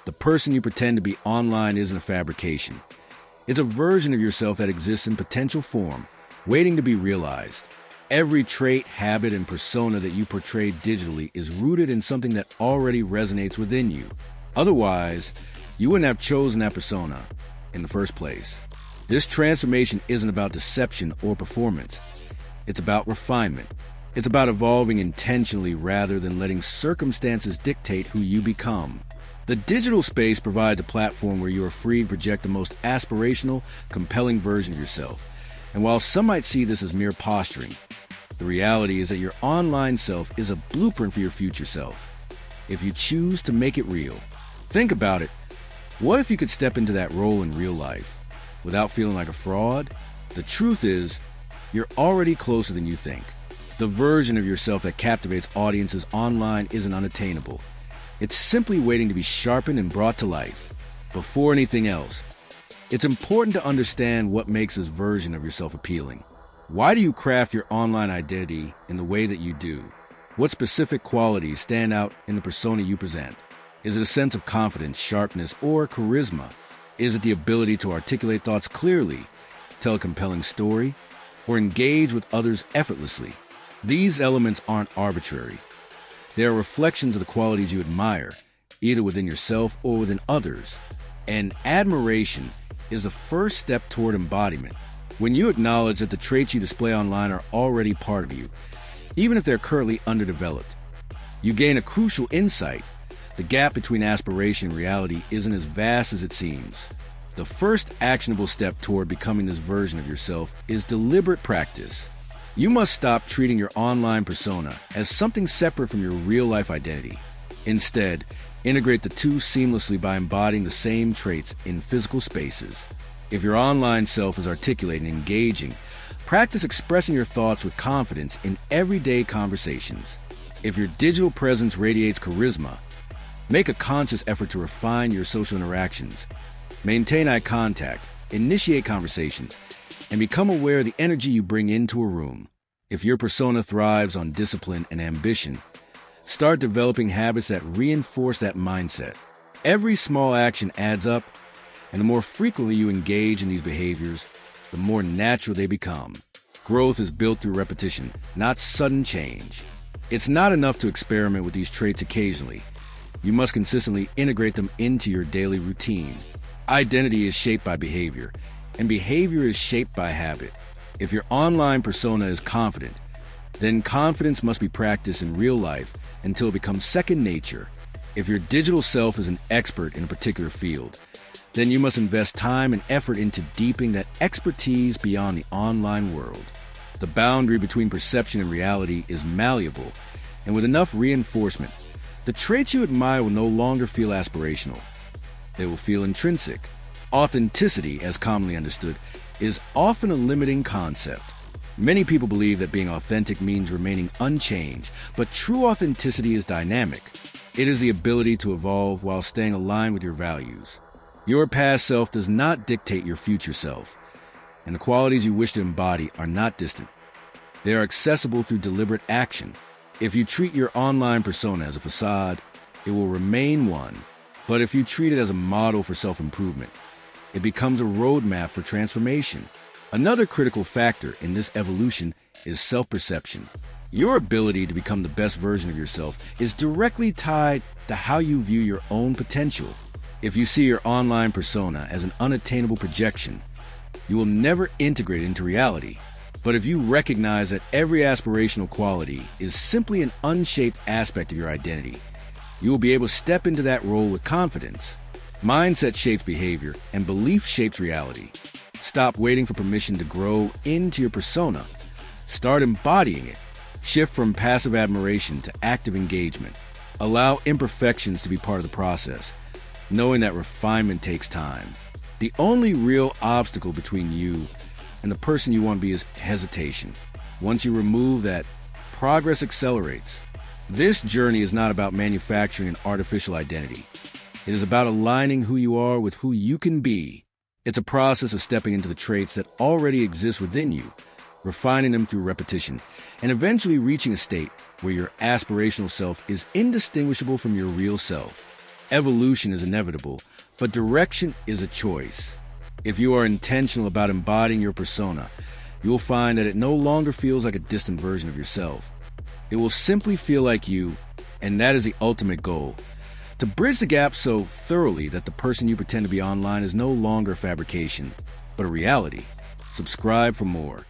The person you pretend to be online isn't a fabrication. It's a version of yourself that exists in potential form, waiting to be realized. Every trait, habit, and persona that you portray digitally is rooted in something that already resonates within you. Otherwise, you wouldn't have chosen that persona in the first place. This transformation isn't about deception or performance. It's about refinement. It's about evolving intentionally rather than letting circumstances dictate who you become. The digital space provides a platform where you are free to project the most aspirational, compelling version of yourself. And while some might see this as mere posturing, the reality is that your online self is a blueprint for your future self, if you choose to make it real. Think about it. What if you could step into that role in real life without feeling like a fraud? The truth is, you're already closer than you think. The version of yourself that captivates audiences online isn't unattainable. It's simply waiting to be sharpened and brought to life. Before anything else, it's important to understand what makes this version of yourself appealing. Why do you craft your online identity in the way that you do? What specific qualities stand out in the persona you present? Is it a sense of confidence, sharpness, or charisma? Is it the ability to articulate thoughts clearly, tell a compelling story, or engage with others effortlessly? These elements aren't arbitrary. They are reflections of the qualities you admire, either within yourself or within others. And admiration is the first step toward embodiment. When you acknowledge that the traits you display online are already part of you, even if they're currently underdeveloped, you gain a crucial insight. The gap between aspiration and reality isn't as vast as it seems. The first actionable step toward becoming this version of yourself is deliberate practice. You must stop treating your online persona as something separate from your real-life identity. Instead, integrate the two seamlessly by embodying the same traits in physical spaces. If your online self is articulate and engaging, practice expressing your thoughts with confidence in everyday conversations. If your digital presence radiates charisma, make a conscious effort to refine your social interactions. Maintain eye contact, initiate conversations, and become aware of the energy you bring into a room. If your persona thrives on discipline and ambition, start developing habits that reinforce that mindset. Every small action adds up, and the more frequently you engage in these behaviors, the more natural they become. Growth is built through repetition, not sudden change. It's not enough to experiment with these traits occasionally. You must consistently integrate them into your daily routine. Identity is shaped by behavior, and behavior is shaped by habit. If your online persona is confident, then confidence must be practiced in real life until it becomes second nature. If your digital self is an expert in a particular field, then you must invest time and effort into deepening that expertise beyond the online world. The boundary between perception and reality is malleable, and with enough reinforcement, the traits you admire will no longer feel aspirational. They will feel intrinsic. Authenticity, as commonly understood, is often a limiting concept. Many people believe that being authentic means remaining unchanged, but true authenticity is dynamic. It is the ability to evolve while staying aligned with your values. Your past self does not dictate your future self, and the qualities you wish to embody are not distant. They are accessible through deliberate action. If you treat your online persona as a facade, it will remain one. But if you treat it as a model for self-improvement, it becomes a roadmap for transformation. Another critical factor in this evolution is self-perception. Your ability to become the best version of yourself is directly tied to how you view your own potential. If you see your online persona as an unattainable projection, you will never integrate it into reality. But if you recognize that every aspirational quality is simply an unshaped aspect of your identity, you will be able to step into that role with confidence. Mindset shapes behavior, and belief shapes reality. Stop waiting for permission to grow into your persona. Start embodying it. Shift from passive admiration to active engagement. Allow imperfections to be part of the process, knowing that refinement takes time. The only real obstacle between you and the person you want to be is hesitation. Once you remove that, progress accelerates. This journey is not about manufacturing an artificial identity. It is about aligning who you are with who you can be. It's a process of stepping into the traits that already exist within you, refining them through repetition, and eventually reaching a state where your aspirational self is indistinguishable from your real self. Evolution is inevitable, but direction is a choice. If you are intentional about embodying your persona, you will find that it no longer feels like a distant version of yourself. It will simply feel like you, and that is the ultimate goal. To bridge the gap so thoroughly that the person you pretend to be online is no longer a fabrication, but a reality. Subscribe for more.